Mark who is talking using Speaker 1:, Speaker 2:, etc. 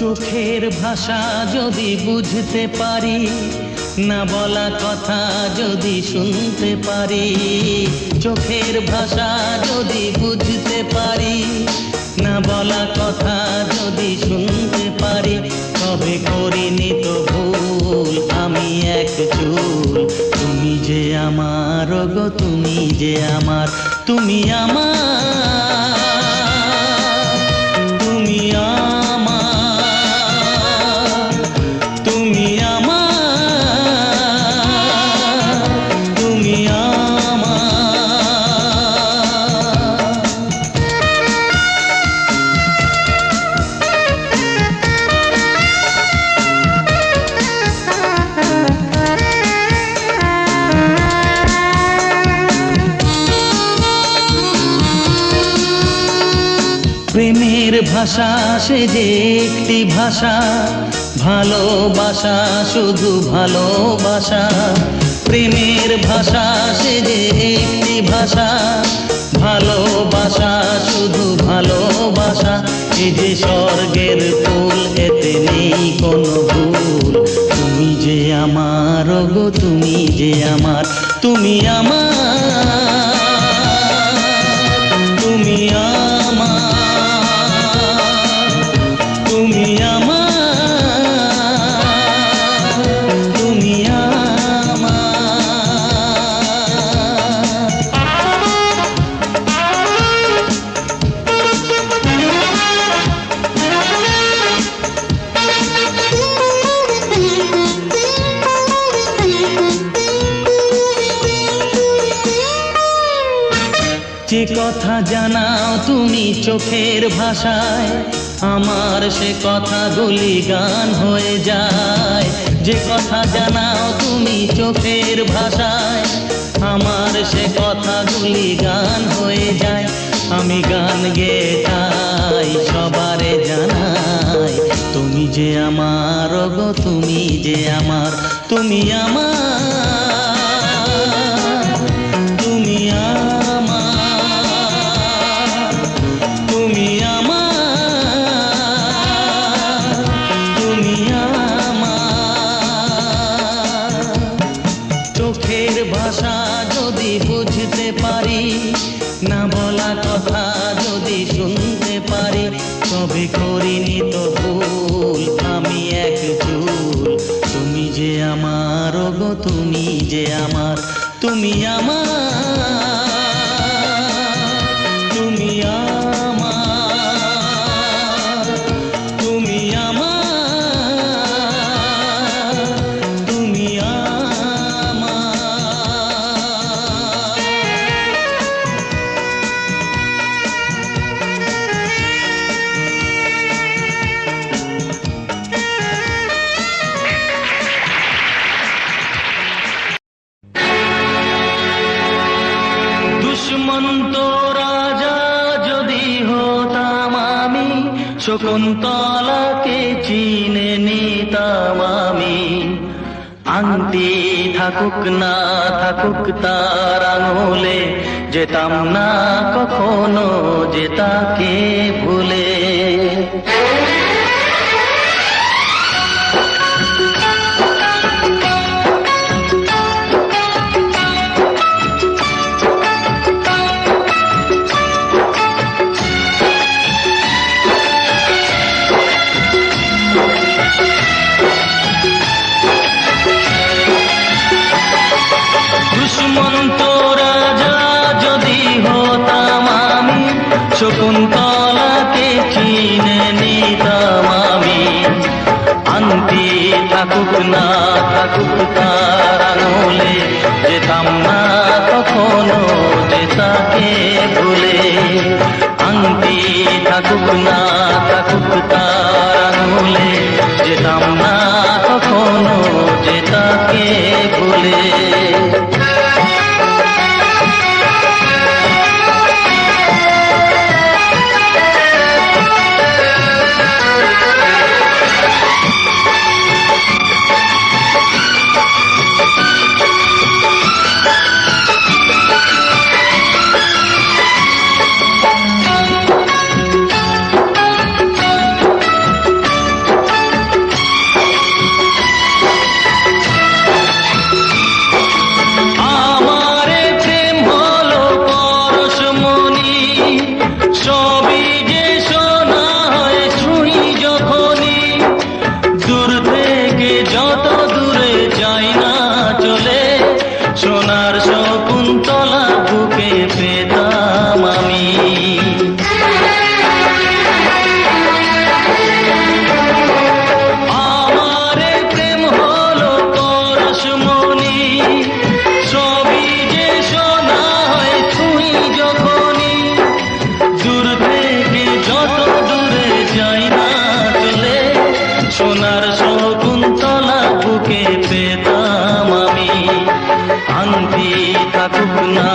Speaker 1: চোখের ভাষা যদি বুঝতে পারি, না বলা কথা যদি শুনতে পারি, চোখের ভাষা যদি বুঝতে পারি, না বলা কথা যদি শুনতে পারি, তবে করিনি তো ভুল আমি এক চুল। তুমি যে আমার গো, তুমি যে আমার, তুমি আমার, তুমি আমার, তুমি আমার, তুমি আমার। প্রেমের ভাষা সে যে একটি ভাষা, ভালোবাসা শুধু ভালোবাসা। প্রেমের ভাষা সে যে একটি ভাষা, ভালোবাসা শুধু ভালোবাসা। এ যে স্বর্গের ফুল, এতে নেই কোনো ভুল। তুমি যে আমার গো, তুমি যে আমার, তুমি আমার, তুমি আমার, তুমি আমার, তুমি আমার। যে কথা জানাও তুমি চোখের ভাষায়, আমার সে কথাগুলি গান হয়ে যায়। যে কথা জানাও তুমি চোখের ভাষায়, আমার সে কথাগুলি গান হয়ে যায়। আমি গান গেয়ে তাই সবারে জানাই, তুমি যে আমার গো, তুমি যে আমার, তুমি আমার, তুমি আমার, তুমি আমার, তুমি আমার। চোখের ভাষা যদি বুঝতে পারি, না বলা কথা যদি শুনতে পারি, তবে করিনি তো ভুল আমি এক চুল। তুমি যে আমার গো, তুমি যে আমার, তুমি আমার, তুমি আমার, তুমি আমার, তুমি আমার। দুশ্মন্ত রাজা যদি হতাম আমি, শকুন্তলাকে চিনে নিতাম আমি। আংটি থাকুক না থাকুক তার আঙুলে, যেতাম না কখনো যে তাকে ভুলে। দুশ্মন্ত রাজা যদি হতাম আমি, শকুন্তলাকে চিনে নিতাম আমি। আংটি থাকুক না থাকুক তার আঙুলে, যেতাম না কখনো যে তাকে ভুলে। আংটি থাকুক না থাকুক তার আঙুলে, যেতাম না কখনো যে তাকে ভুলে। শকুন্তলা বুকে পেতাম আমি। আমারে প্রেম হলো পরশমণি, সবই যে শোনা হয় তুই যখনই। দূর থেকে যত দূরে যাই না চলে, সোনার শকুন্তলা বুকে পেতাম আমি। আংটি থাকুক না